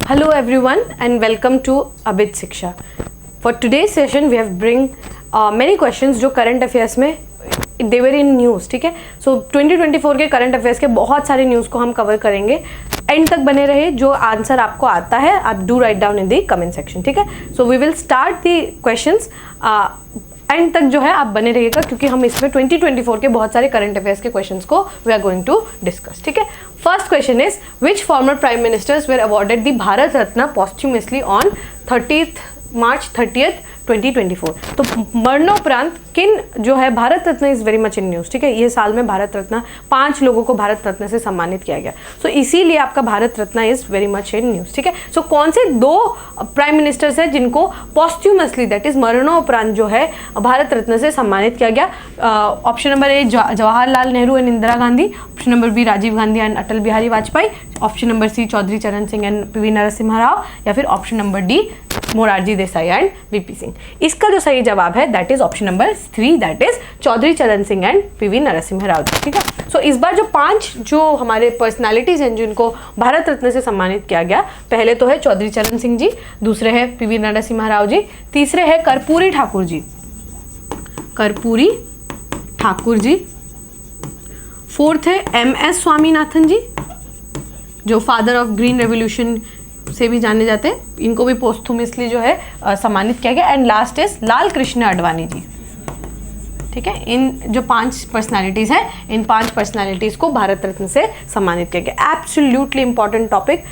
Hello everyone and welcome to Abid Shiksha. For today's session we have bring many questions जो current affairs में they were in news, ठीक है. So 2024 के current affairs के बहुत सारे न्यूज़ को हम कवर करेंगे. एंड तक बने रहे. जो आंसर आपको आता है आप do write down in the comment section, ठीक है. So we will start the questions. End तक जो है आप बने रहिएगा क्योंकि हम इसमें 2024 के बहुत सारे करंट अफेयर्स के क्वेश्चंस को we are going to discuss, ठीक है. First question is which former prime ministers were awarded the Bharat Ratna posthumously on 30 March 30, 2024. तो मरणोपरांत किन जो है Bharat Ratna is very much in news, ठीक है. ये साल में भारत रत्न 5 लोगों को भारत रत्न से सम्मानित किया गया. सो इसीलिए आपका Bharat Ratna is very much in news, ठीक है. सो कौन से 2 प्राइम मिनिस्टर्स हैं जिनको पॉस्ट्यूमसली दैट इज मरणोपरांत जो है भारत रत्न से सम्मानित किया गया. Option number A Jawaharlal Nehru and Indira Gandhi. Option number B Rajiv Gandhi and Atal Bihari Vajpayee. Option number C Chaudhary Charan Singh and PV Narasimha Rao. या फिर option number D Morarji Desai and VP Singh. इसका जो सही जवाब है that is option number 3 that is Chaudhary Charan Singh and PV Narasimha Rao, ठीक है. सो इस बार जो 5 जो हमारे पर्सनालिटीज हैं जिनको भारत रत्न से सम्मानित किया गया, पहले तो है चौधरी चरण सिंह जी, दूसरे है पीवी नरसिम्हा राव जी, तीसरे है कर्पूरी ठाकुर जी, कर्पूरी ठाकुर जी, फोर्थ है MS स्वामीनाथन जी जो फादर ऑफ ग्रीन रेवोल्यूशन से भी जाने जाते हैं. इनको भी पोस्थुमसली जो है सम्मानित किया गया. And last is Lal Krishna Advani ji, ठीक है. इन जो 5 पर्सनालिटीज़ हैं इन 5 पर्सनालिटीज़ को भारत रत्न से सम्मानित किया गया. Absolutely important topic.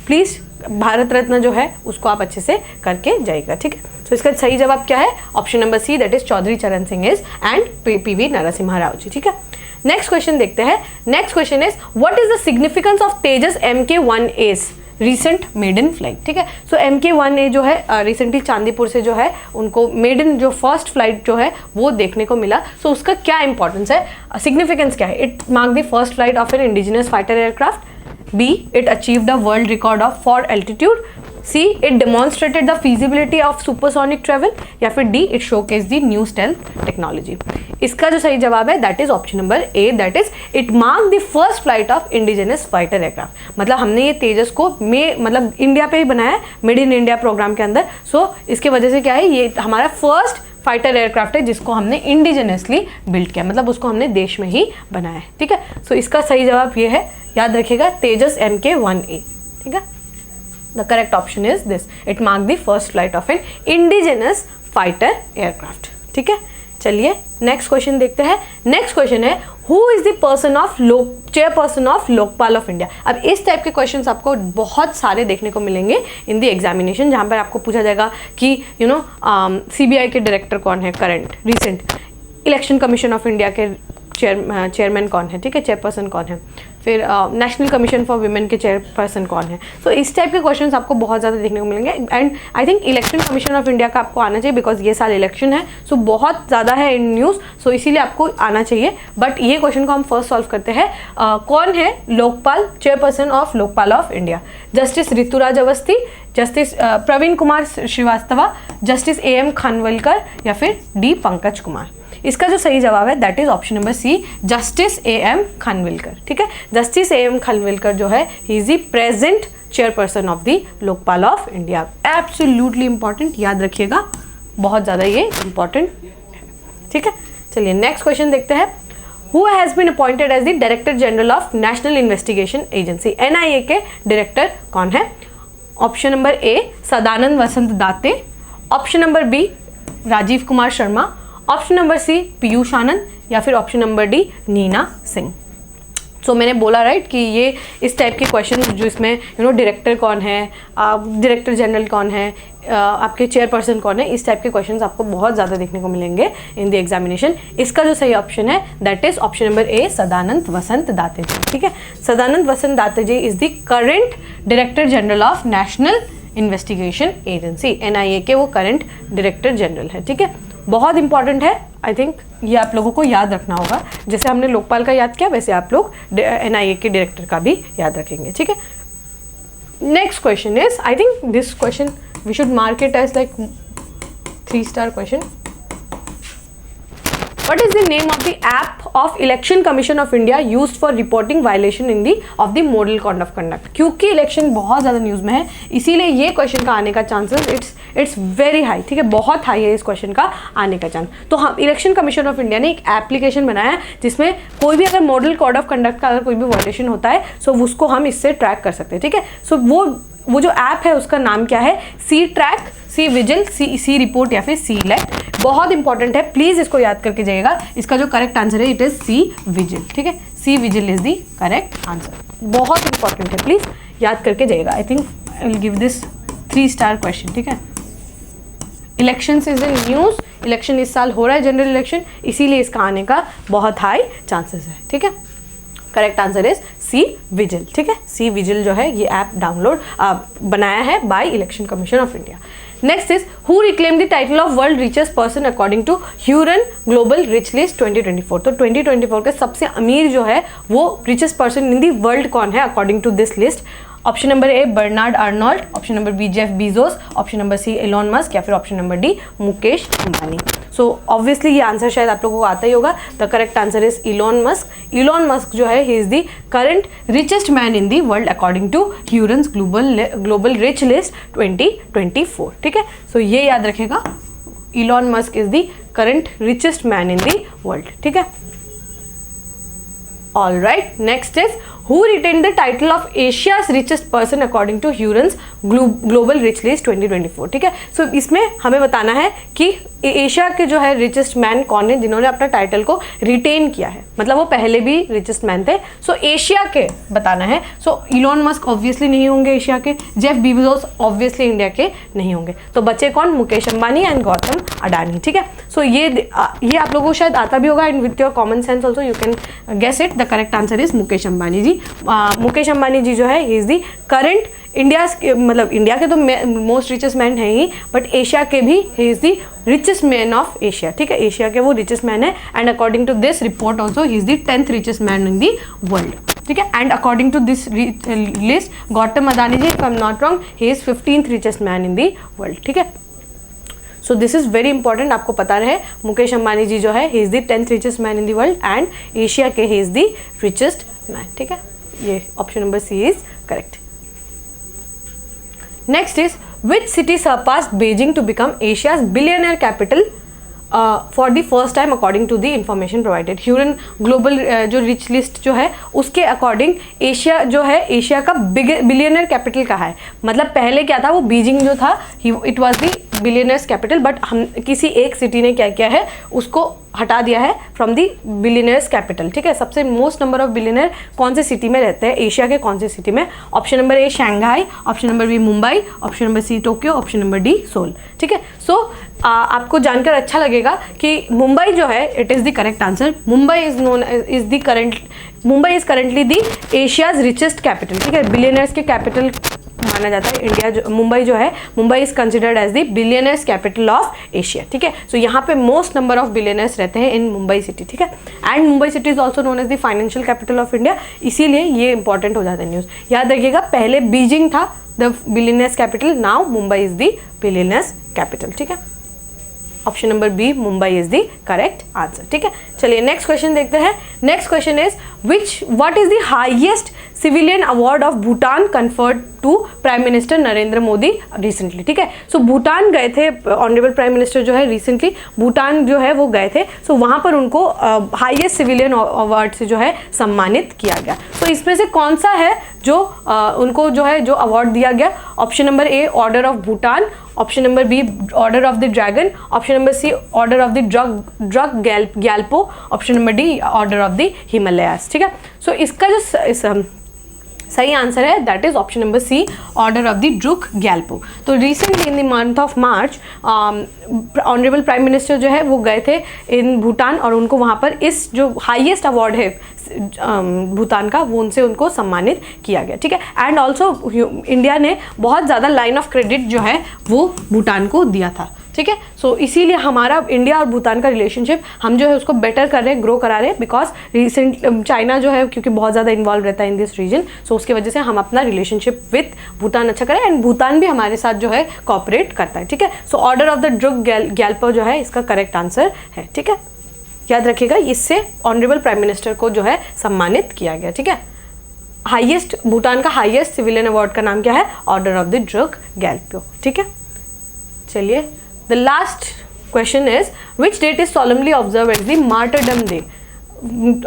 Please Bharat Ratna जो है उसको आप अच्छे से करके जाइएगा, ठीक है. तो इसका सही जवाब क्या है? Option number C that is Chaudhary Charan Singh is and PV Narasimha Rao ji, ठीक है. नेक्स्ट क्वेश्चन देखते हैं. Next question is what is the significance of Tejas MK1A's recent maiden flight, ठीक है. सो MK1A जो है रिसेंटली चांदीपुर से जो है उनको मेडन जो फर्स्ट फ्लाइट जो है वो देखने को मिला. सो उसका क्या इंपॉर्टेंस है, सिग्निफिकेंस क्या है? It mark the first flight of an indigenous fighter aircraft. B, it achieved a world record of for altitude. C, it demonstrated the feasibility of supersonic travel. या फिर D, it showcased the new stealth technology. इसका जो सही जवाब है that is option number A, that is it marked the first flight of indigenous fighter aircraft. मतलब हमने ये तेजस को मतलब इंडिया पे ही बनाया है, मेड इन इंडिया प्रोग्राम के अंदर. सो इसके वजह से क्या है, ये हमारा फर्स्ट फाइटर एयरक्राफ्ट है जिसको हमने इंडिजिनसली बिल्ड किया, मतलब उसको हमने देश में ही बनाया है, ठीक है. सो इसका सही जवाब ये है, याद रखिएगा, तेजस MK1A, ठीक है. The correct option is this. It mark the first flight of an indigenous fighter aircraft, ठीक है. चलिए नेक्स्ट क्वेश्चन देखते हैं. नेक्स्ट क्वेश्चन है who is the person of chairperson of Lokpal of India. अब इस टाइप के क्वेश्चंस आपको बहुत सारे देखने को मिलेंगे इन द एग्जामिनेशन, जहां पर आपको पूछा जाएगा कि CBI के डायरेक्टर कौन है current recent, election commission of India के चेयरमैन कौन है, ठीक है, चेयरपर्सन कौन है, फिर नेशनल कमीशन फॉर वुमेन के चेयरपर्सन कौन है. सो इस टाइप के क्वेश्चंस आपको बहुत ज़्यादा देखने को मिलेंगे. And I think election commission of India का आपको आना चाहिए बिकॉज ये साल इलेक्शन है. सो बहुत ज़्यादा है इन न्यूज़, सो इसीलिए आपको आना चाहिए. बट ये क्वेश्चन को हम फर्स्ट सॉल्व करते हैं. कौन है Lokpal, chairperson of Lokpal of India? Justice Rituraj Awasthi, justice Praveen Kumar Srivastava, justice AM Khanwilkar या फिर D पंकज कुमार. इसका जो सही जवाब है that is option number C justice AM Khanwilkar, ठीक है. जस्टिस AM खानविलकर जो है he is the present chairperson of the Lokpal of India. Absolutely important, याद रखिएगा, बहुत ज़्यादा ये इंपॉर्टेंट है, ठीक है. चलिए नेक्स्ट क्वेश्चन देखते हैं. Who has been appointed as the director general of national investigation agency. NIA के डायरेक्टर कौन है? Option number A Sadanand Vasant Date, option number B Rajiv Kumar Sharma, option number C Piyush Anand या फिर option number D Neena Singh. So मैंने बोला राइट कि ये इस टाइप के क्वेश्चन जो इसमें डायरेक्टर कौन है, डायरेक्टर जनरल कौन है, आपके चेयरपर्सन कौन है, इस टाइप के क्वेश्चंस आपको बहुत ज़्यादा देखने को मिलेंगे इन द एग्जामिनेशन. इसका जो सही ऑप्शन है that is option number A Sadanand Vasant Date ji, ठीक है. Sadanand Vasant Date ji is the current director general of national investigation agency. NIA के वो करेंट डायरेक्टर जनरल है, ठीक है. बहुत इंपॉर्टेंट है. आई थिंक ये आप लोगों को याद रखना होगा. जैसे हमने लोकपाल का याद किया वैसे आप लोग NIA के डायरेक्टर का भी याद रखेंगे, ठीक है. Next question is, I think this question we should mark it as like 3 star question. What is the name of the app of election commission of India used for reporting violation in the of the model code of conduct? क्योंकि election बहुत ज़्यादा news में है, इसीलिए ये question का आने का चांसेस इट्स वेरी हाई, ठीक है, बहुत हाई है इस क्वेश्चन का आने का चांस। तो हम इलेक्शन कमीशन ऑफ इंडिया ने एक एप्लीकेशन बनाया है जिसमें कोई भी अगर मॉडल कोड ऑफ कंडक्ट का अगर कोई भी वायलेशन होता है सो उसको हम इससे ट्रैक कर सकते हैं, ठीक है। सो वो जो ऐप है उसका नाम क्या है? C track, C vigil, C report या फिर सी इलेक्ट। बहुत इंपॉर्टेंट है, प्लीज इसको याद करके जाइएगा। इसका जो करेक्ट आंसर है इट इज सी विजिल, ठीक है, C vigil is the correct answer. बहुत इंपॉर्टेंट है, प्लीज याद करके जाइएगा। I think I will give this 3 star question, ठीक है। Elections is in news, election इस साल हो रहा है, जनरल इलेक्शन, इसीलिए इसका आने का बहुत हाई चांसेस है, ठीक है। Correct answer is C vigil, ठीक है। सी विजिल जो है ये ऐप डाउनलोड बनाया है by election commission of India. Next is who reclaim the title of world richest person according to Hurun global rich list 2024। तो 2024 के सबसे अमीर जो है वो richest person in the world कौन है according to this list? Option number A Bernard Arnold, option number B Jeff Bezos, option number C Elon Musk या फिर option number D Mukesh Ambani. So obviously ये आंसर शायद आप लोगों को आता ही होगा। The correct answer is Elon Musk. Elon Musk जो है he is the current richest man in the world according to Hurun's global rich list 2024, ठीक है। सो ये याद रखेगा, Elon Musk is the current richest man in the world, ठीक है। All right, next is who retained the title of Asia's richest person according to Hurun's Global Rich List 2024, ठीक है। सो इसमें हमें बताना है कि एशिया के जो है रिचेस्ट मैन कौन है जिन्होंने अपना टाइटल को रिटेन किया है, मतलब वो पहले भी रिचेस्ट मैन थे। सो एशिया के बताना है। सो इलोन मस्क ऑब्वियसली नहीं होंगे एशिया के, जेफ बीजोस ऑब्वियसली इंडिया के नहीं होंगे, तो बचे कौन? मुकेश अंबानी एंड गौतम अडानी, ठीक है। सो ये आप लोगों को शायद आता भी होगा and with your common sense also you can guess it. The correct answer is Mukesh Ambani ji. Mukesh Ambani ji जो है he is the current India, मतलब इंडिया के तो मोस्ट रिचेस्ट मैन है ही, बट एशिया के भी he is the richest man of Asia, ठीक है। एशिया के वो रिचेस्ट मैन है and according to this report also he is the 10th richest man in the world, ठीक है। And according to this list Gautam Adani ji, if I am not wrong, he is 15th richest man in the world, ठीक है। So this is very important, आपको पता रहे मुकेश अंबानी जी जो है he is the 10th richest man in the world and Asia के he is the richest man, ठीक है। ये option number C is correct. Next is which city surpassed Beijing to become Asia's billionaire capital for the first time according to the information provided? Hurun global जो rich list जो है उसके according Asia जो है, Asia का billionaire capital कहाँ है? मतलब पहले क्या था, वो बीजिंग जो था it was the billionaires capital, but हम किसी एक सिटी ने क्या किया है उसको हटा दिया है फ्रॉम दी बिलियनर्स कैपिटल, ठीक है। सबसे मोस्ट नंबर ऑफ बिलियनर कौन से सिटी में रहते हैं एशिया के, कौन से सिटी में? Option number A Shanghai, option number B Mumbai, option number C Tokyo, option number D Seoul, ठीक है। सो आपको जानकर अच्छा लगेगा कि मुंबई जो है it is the correct answer. Mumbai is currently the Asia's richest capital, ठीक है। बिलियनर्स के कैपिटल माना जाता है इंडिया जो, मुंबई जो है, Mumbai is considered as the billionaires capital of Asia, ठीक है। सो यहाँ पे मोस्ट नंबर ऑफ बिलियनर्स रहते हैं इन मुंबई सिटी, ठीक है। And Mumbai city is also known as the financial capital of India, इसीलिए ये इंपॉर्टेंट हो जाता है न्यूज़। याद रखिएगा, पहले बीजिंग था the billionaires capital, now Mumbai is the billionaires capital, ठीक है। Option number B Mumbai is the correct answer, ठीक है। चलिए नेक्स्ट क्वेश्चन देखते हैं। Next question is what is the highest civilian award of Bhutan conferred to prime minister Narendra Modi recently, ठीक है। सो भूटान गए थे ऑनरेबल प्राइम मिनिस्टर जो है, रिसेंटली भूटान जो है वो गए थे। सो वहाँ पर उनको हाईएस्ट सिविलियन अवार्ड से जो है सम्मानित किया गया। तो इसमें से कौन सा है जो उनको जो है जो अवार्ड दिया गया? Option number A order of Bhutan, option number B order of the dragon, option number C order of the Druk Gyalpo, option number D order of the Himalayas, ठीक है। सो इसका जो सही आंसर है that is option number C order of the Druk Gyalpo. तो recently in the month of March honourable prime minister जो है वो गए थे इन भूटान और उनको वहाँ पर इस जो हाईएस्ट अवार्ड है भूटान का वो उनको सम्मानित किया गया, ठीक है। एंड ऑल्सो इंडिया ने बहुत ज़्यादा लाइन ऑफ क्रेडिट जो है वो भूटान को दिया था, ठीक है। सो इसीलिए हमारा इंडिया और भूटान का रिलेशनशिप हम जो है उसको बेटर कर रहे हैं, ग्रो करा रहे हैं, बिकॉज रिसेंट चाइना जो है क्योंकि बहुत ज़्यादा इन्वॉल्व रहता है इन दिस रीजन, सो उसकी वजह से हम अपना रिलेशनशिप विथ भूटान अच्छा करें एंड भूटान भी हमारे साथ जो है कोऑपरेट करता है, ठीक है। So order of the Druk Gyalpo जो है इसका करेक्ट आंसर है, ठीक है। याद रखिएगा, इससे ऑनरेबल प्राइम मिनिस्टर को जो है सम्मानित किया गया, ठीक है। हाईएस्ट, भूटान का हाईएस्ट सिविलियन अवार्ड का नाम क्या है? Order of the Druk Gyalpo, ठीक है। चलिए, the last question is which date is solemnly observe as the martyrdom day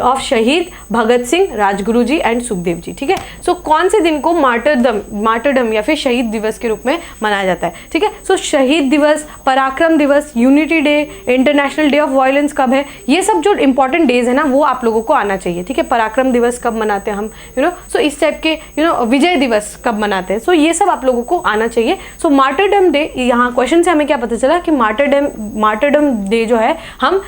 of Shaheed Bhagat Singh, Rajguru ji and Sukhdev ji, ठीक है। सो कौन से दिन को मार्टरडम या फिर शहीद दिवस के रूप में मनाया जाता है, ठीक है। सो शहीद दिवस, पराक्रम दिवस, unity day, international day of violence कब है, ये सब जो इंपॉर्टेंट डेज है ना वो आप लोगों को आना चाहिए, ठीक है। पराक्रम दिवस कब मनाते हैं हम, सो इस टाइप के विजय दिवस कब मनाते हैं, सो ये सब आप लोगों को आना चाहिए। सो मार्टरडम डे, यहाँ क्वेश्चन से हमें क्या पता चला कि मार्टरडम डे जो है हम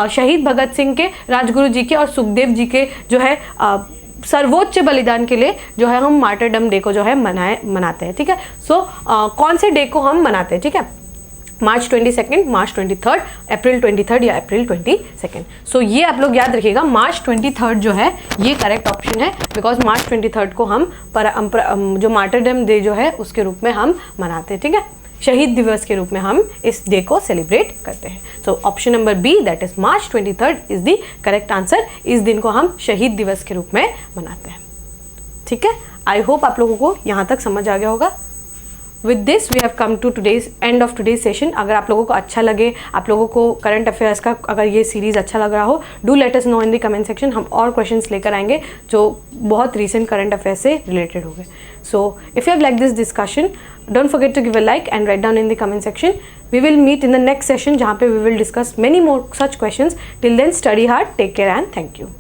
शहीद भगत सिंह के, राजगुरु जी के और सुखदेव जी के जो है सर्वोच्च बलिदान के लिए जो है हम मार्टरडम डे को जो है मनाते हैं, ठीक है। सो कौन से डे को हम मनाते हैं, ठीक है, मार्च 22, मार्च 23, अप्रैल 23 या अप्रैल 22। सो ये आप लोग याद रखिएगा, मार्च 23 जो है ये करेक्ट ऑप्शन है, बिकॉज मार्च 23 को हम जो मार्टरडम डे जो है उसके रूप में हम मनाते हैं, ठीक है। शहीद दिवस के रूप में हम इस डे को सेलिब्रेट करते हैं। So option number B, that is March 23 is the correct answer. इस दिन को हम शहीद दिवस के रूप में मनाते हैं, ठीक है। आई होप आप लोगों को यहाँ तक समझ आ गया होगा। With this we have come to today's end of today's session. अगर आप लोगों को अच्छा लगे, आप लोगों को करंट अफेयर्स का अगर ये सीरीज अच्छा लग रहा हो, do let us know in the comment section. हम और क्वेश्चंस लेकर आएंगे जो बहुत रीसेंट करंट अफेयर्स से रिलेटेड होंगे। So if you have like this discussion, don't forget to give a like and write down in the comment section. We will meet in the next session जहाँ पे we will discuss many more such questions. Till then, study hard, take care and thank you.